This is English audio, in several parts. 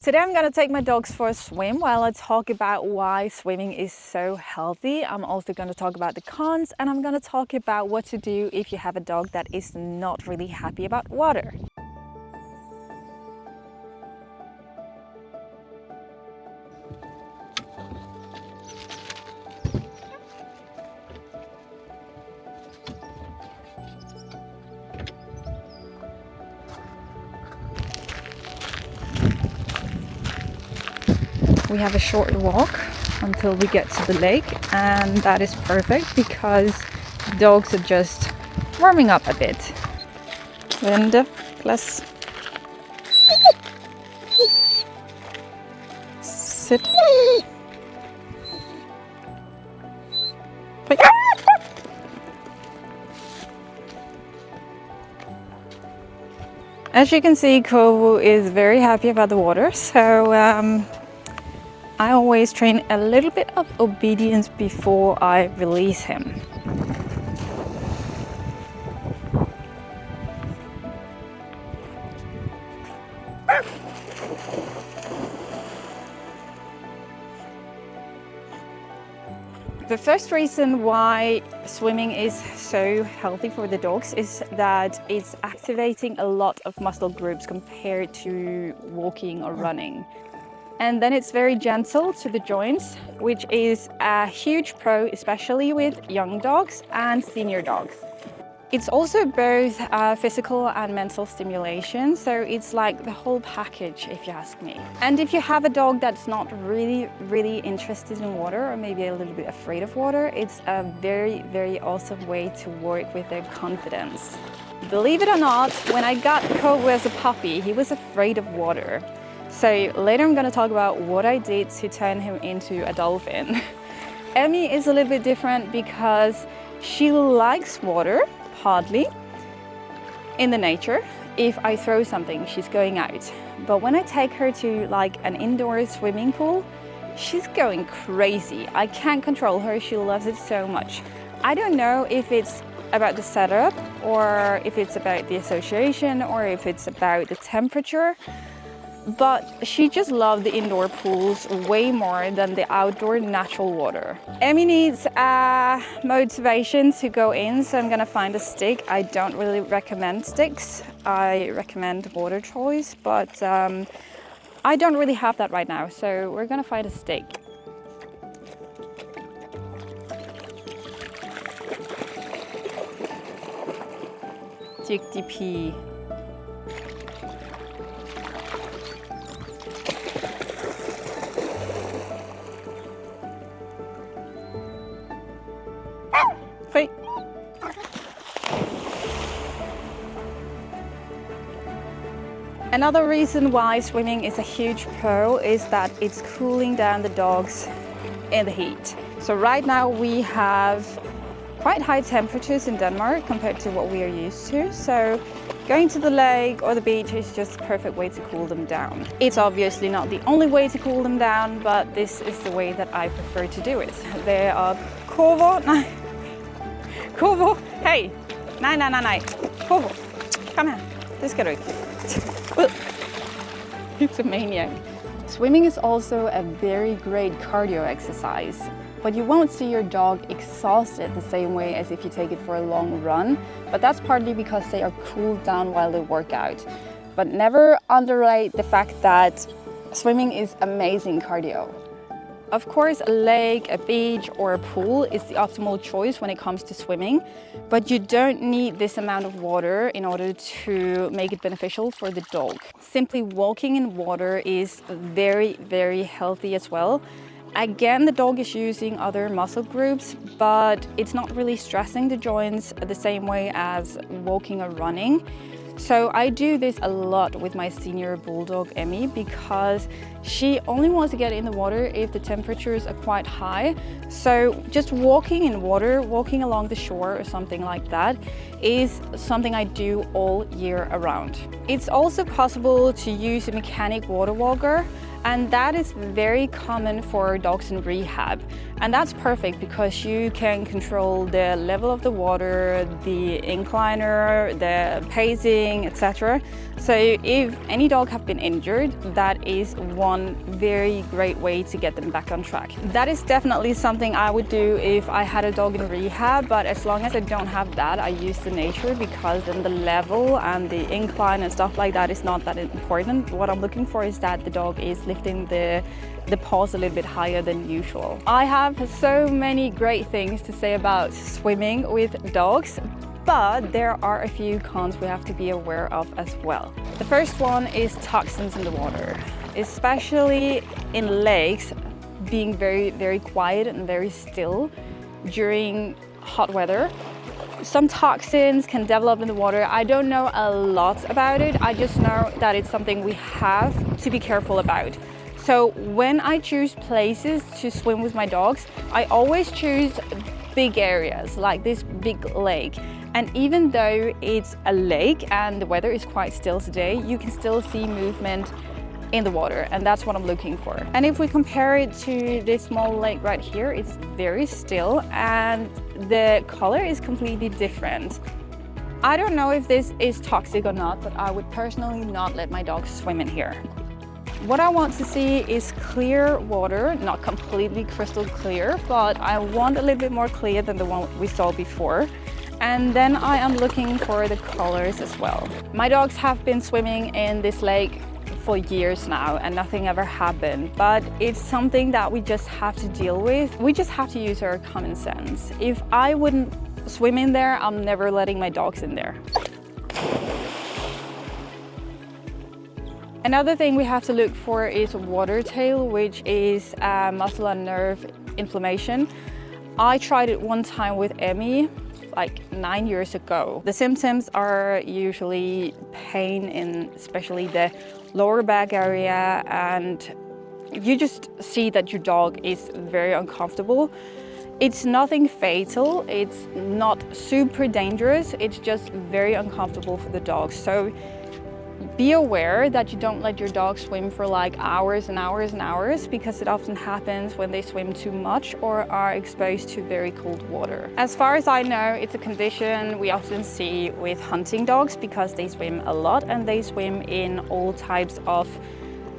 Today I'm going to take my dogs for a swim while I talk about why swimming is so healthy. I'm also going to talk about the cons, and I'm going to talk about what to do if you have a dog that is not really happy about water. We have a short walk until we get to the lake, and that is perfect because the dogs are just warming up a bit. Linda, glass. Sit. As you can see, Kovu is very happy about the water, so I always train a little bit of obedience before I release him. The first reason why swimming is so healthy for the dogs is that it's activating a lot of muscle groups compared to walking or running. And then it's very gentle to the joints, which is a huge pro, especially with young dogs and senior dogs. It's also both physical and mental stimulation, so it's like the whole package, if you ask me. And if you have a dog that's not really interested in water, or maybe a little bit afraid of water, it's a very awesome way to work with their confidence. Believe it or not, when I got Kovu as a puppy, he was afraid of water. So later I'm going to talk about what I did to turn him into a dolphin. Emmy is a little bit different because she likes water, hardly, in the nature. If I throw something, she's going out. But when I take her to like an indoor swimming pool, she's going crazy. I can't control her, she loves it so much. I don't know if it's about the setup, or if it's about the association, or if it's about the temperature. But she just loved the indoor pools way more than the outdoor natural water. Emmy needs motivation to go in, so I'm gonna find a stick. I don't really recommend sticks. I recommend water toys, but I don't really have that right now, so we're gonna find a stick. TikTP. Another reason why swimming is a huge pro is that it's cooling down the dogs in the heat. So right now we have quite high temperatures in Denmark compared to what we are used to. So going to the lake or the beach is just the perfect way to cool them down. It's obviously not the only way to cool them down, but this is the way that I prefer to do it. There are Kovu, Kovu, hey, nej, Kovu, come here, det ska du ikke. It's a maniac. Swimming is also a very great cardio exercise, but you won't see your dog exhausted the same way as if you take it for a long run, but that's partly because they are cooled down while they work out. But never underrate the fact that swimming is amazing cardio. Of course, a lake, a beach, or a pool is the optimal choice when it comes to swimming, but you don't need this amount of water in order to make it beneficial for the dog. Simply walking in water is very healthy as well. Again, the dog is using other muscle groups, but it's not really stressing the joints the same way as walking or running. So I do this a lot with my senior bulldog Emmy because she only wants to get in the water if the temperatures are quite high. So just walking in water, walking along the shore or something like that is something I do all year around. It's also possible to use a mechanic water walker, and that is very common for dogs in rehab. And that's perfect because you can control the level of the water, the incliner, the pacing, etc. So if any dog have been injured, that is one very great way to get them back on track. That is definitely something I would do if I had a dog in rehab, but as long as I don't have that, I use the nature, because then the level and the incline and stuff like that is not that important. What I'm looking for is that the dog is lifting the paws a little bit higher than usual. I have so many great things to say about swimming with dogs, but there are a few cons we have to be aware of as well. The first one is toxins in the water, especially in lakes, being very, very quiet and very still during hot weather. Some toxins can develop in the water. I don't know a lot about it. I just know that it's something we have to be careful about. So when I choose places to swim with my dogs, I always choose big areas like this big lake. And even though it's a lake and the weather is quite still today, you can still see movement in the water, and that's what I'm looking for. And if we compare it to this small lake right here, it's very still and the color is completely different. I don't know if this is toxic or not, but I would personally not let my dogs swim in here. What I want to see is clear water, not completely crystal clear, but I want a little bit more clear than the one we saw before. And then I am looking for the colors as well. My dogs have been swimming in this lake for years now and nothing ever happened, but it's something that we just have to deal with. We just have to use our common sense. If I wouldn't swim in there, I'm never letting my dogs in there. Another thing we have to look for is water tail, which is muscle and nerve inflammation. I tried it one time with Emmy, like 9 years ago. The symptoms are usually pain in especially the lower back area, and you just see that your dog is very uncomfortable. It's nothing fatal, it's not super dangerous, it's just very uncomfortable for the dog. So be aware that you don't let your dog swim for like hours and hours and hours, because it often happens when they swim too much or are exposed to very cold water. As far as I know, it's a condition we often see with hunting dogs because they swim a lot and they swim in all types of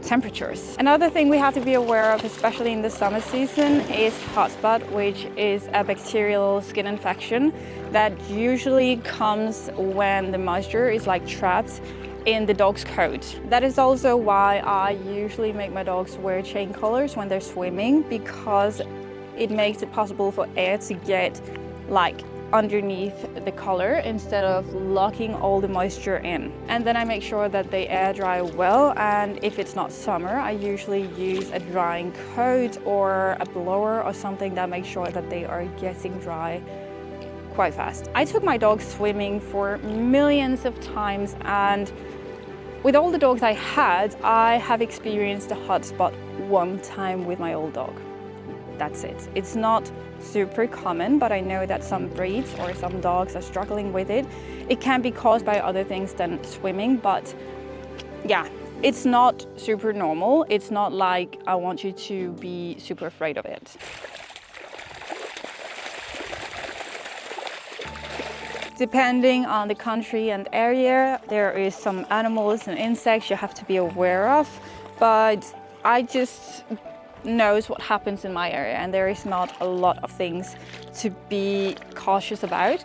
temperatures. Another thing we have to be aware of, especially in the summer season, is hot spot, which is a bacterial skin infection that usually comes when the moisture is like trapped in the dog's coat. That is also why I usually make my dogs wear chain collars when they're swimming, because it makes it possible for air to get like underneath the collar instead of locking all the moisture in. And then I make sure that they air dry well, and if it's not summer, I usually use a drying coat or a blower or something that makes sure that they are getting dry quite fast. I took my dogs swimming for millions of times, and with all the dogs I had, I have experienced a hot spot one time with my old dog. That's it. It's not super common, but I know that some breeds or some dogs are struggling with it. It can be caused by other things than swimming, but yeah, it's not super normal. It's not like I want you to be super afraid of it. Depending on the country and area, there is some animals and insects you have to be aware of, but I just knows what happens in my area, and there is not a lot of things to be cautious about,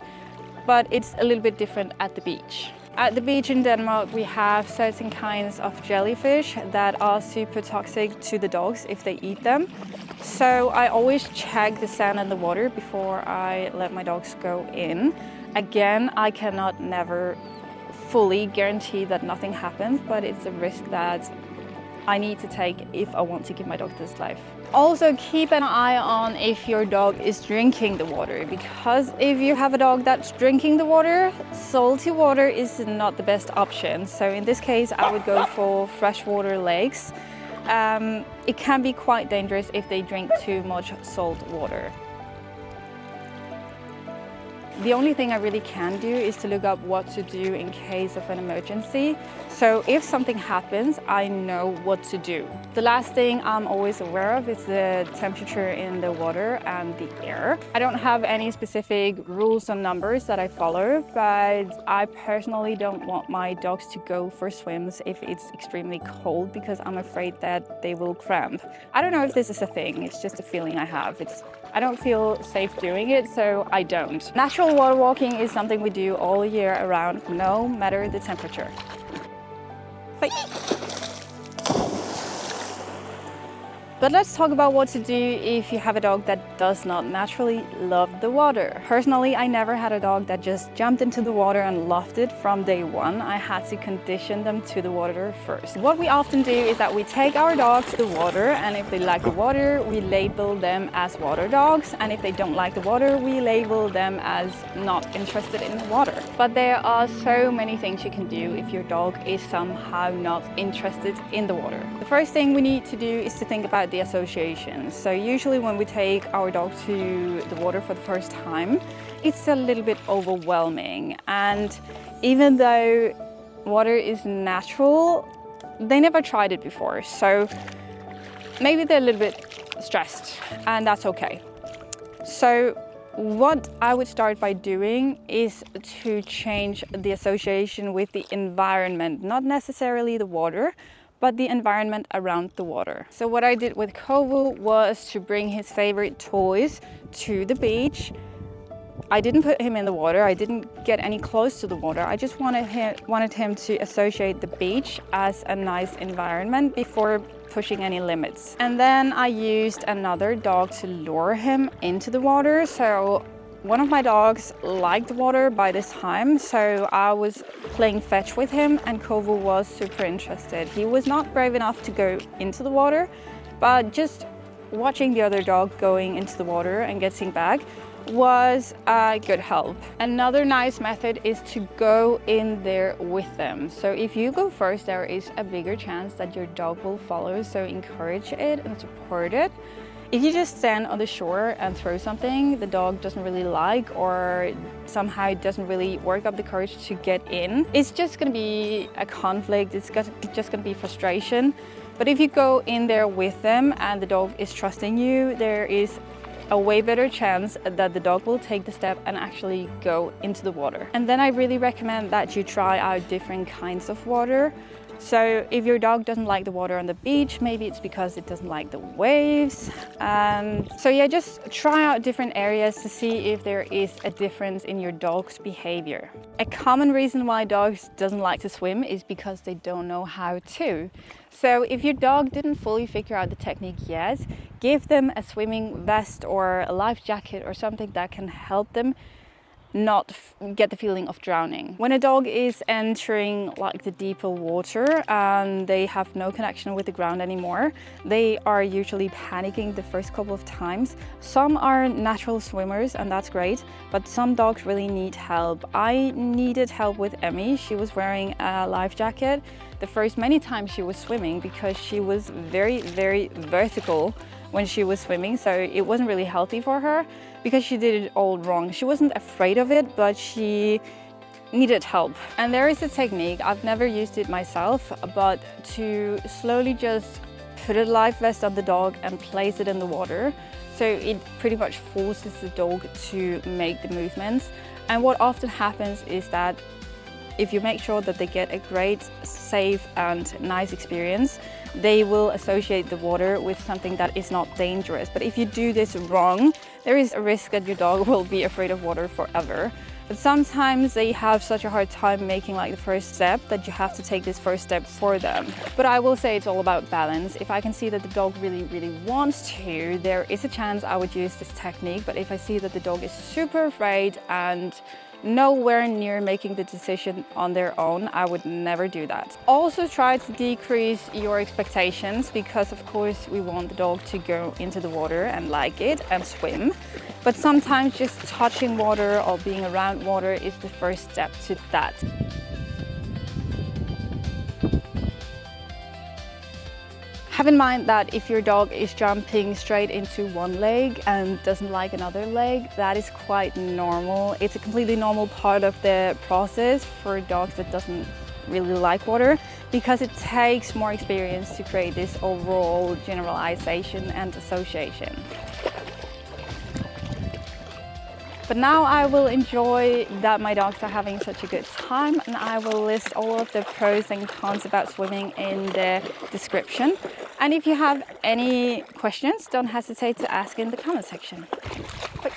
but it's a little bit different at the beach. At the beach in Denmark, we have certain kinds of jellyfish that are super toxic to the dogs if they eat them. So I always check the sand and the water before I let my dogs go in. Again, I cannot never fully guarantee that nothing happens, but it's a risk that I need to take if I want to give my dog this life. Also, keep an eye on if your dog is drinking the water, because if you have a dog that's drinking the water, salty water is not the best option. So in this case, I would go for freshwater lakes. It can be quite dangerous if they drink too much salt water. The only thing I really can do is to look up what to do in case of an emergency. So if something happens, I know what to do. The last thing I'm always aware of is the temperature in the water and the air. I don't have any specific rules or numbers that I follow, but I personally don't want my dogs to go for swims if it's extremely cold because I'm afraid that they will cramp. I don't know if this is a thing, it's just a feeling I have. I don't feel safe doing it, so I don't. Natural water walking is something we do all year around, no matter the temperature. Bye. But let's talk about what to do if you have a dog that does not naturally love the water. Personally, I never had a dog that just jumped into the water and loved it from day one. I had to condition them to the water first. What we often do is that we take our dogs to the water, and if they like the water, we label them as water dogs, and if they don't like the water, we label them as not interested in the water. But there are so many things you can do if your dog is somehow not interested in the water. The first thing we need to do is to think about the associations. So usually when we take our dog to the water for the first time, it's a little bit overwhelming. And even though water is natural, they never tried it before. So maybe they're a little bit stressed, and that's okay. So what I would start by doing is to change the association with the environment, not necessarily the water, but the environment around the water. So what I did with Kovu was to bring his favorite toys to the beach. I didn't put him in the water, I didn't get any close to the water. I just wanted him to associate the beach as a nice environment before pushing any limits. And then I used another dog to lure him into the water. So one of my dogs liked the water by this time, so I was playing fetch with him, and Kovu was super interested. He was not brave enough to go into the water, but just watching the other dog going into the water and getting back was a good help. Another nice method is to go in there with them. So if you go first, there is a bigger chance that your dog will follow, so encourage it and support it. If you just stand on the shore and throw something the dog doesn't really like, or somehow doesn't really work up the courage to get in, it's just going to be a conflict, it's just going to be frustration. But if you go in there with them and the dog is trusting you, there is a way better chance that the dog will take the step and actually go into the water. And then I really recommend that you try out different kinds of water. So if your dog doesn't like the water on the beach, maybe it's because it doesn't like the waves. So yeah, just try out different areas to see if there is a difference in your dog's behavior. A common reason why dogs doesn't like to swim is because they don't know how to. So if your dog didn't fully figure out the technique yet, give them a swimming vest or a life jacket or something that can help them not get the feeling of drowning. When a dog is entering like the deeper water and they have no connection with the ground anymore, they are usually panicking the first couple of times. Some are natural swimmers and that's great, but some dogs really need help. I needed help with Emmy. She was wearing a life jacket the first many times she was swimming because she was very, very vertical when she was swimming, so it wasn't really healthy for her because she did it all wrong. She wasn't afraid of it, but she needed help. And there is a technique, I've never used it myself, but to slowly just put a life vest on the dog and place it in the water. So it pretty much forces the dog to make the movements. And what often happens is that if you make sure that they get a great, safe and nice experience, they will associate the water with something that is not dangerous. But if you do this wrong, there is a risk that your dog will be afraid of water forever. But sometimes they have such a hard time making like the first step that you have to take this first step for them. But I will say it's all about balance. If I can see that the dog really, really wants to, there is a chance I would use this technique. But if I see that the dog is super afraid and nowhere near making the decision on their own, I would never do that. Also try to decrease your expectations because of course we want the dog to go into the water and like it and swim. But sometimes just touching water or being around water is the first step to that. Have in mind that if your dog is jumping straight into one leg and doesn't like another leg, that is quite normal. It's a completely normal part of the process for dogs that doesn't really like water, because it takes more experience to create this overall generalization and association. But now I will enjoy that my dogs are having such a good time, and I will list all of the pros and cons about swimming in the description. And if you have any questions, don't hesitate to ask in the comment section. Bye.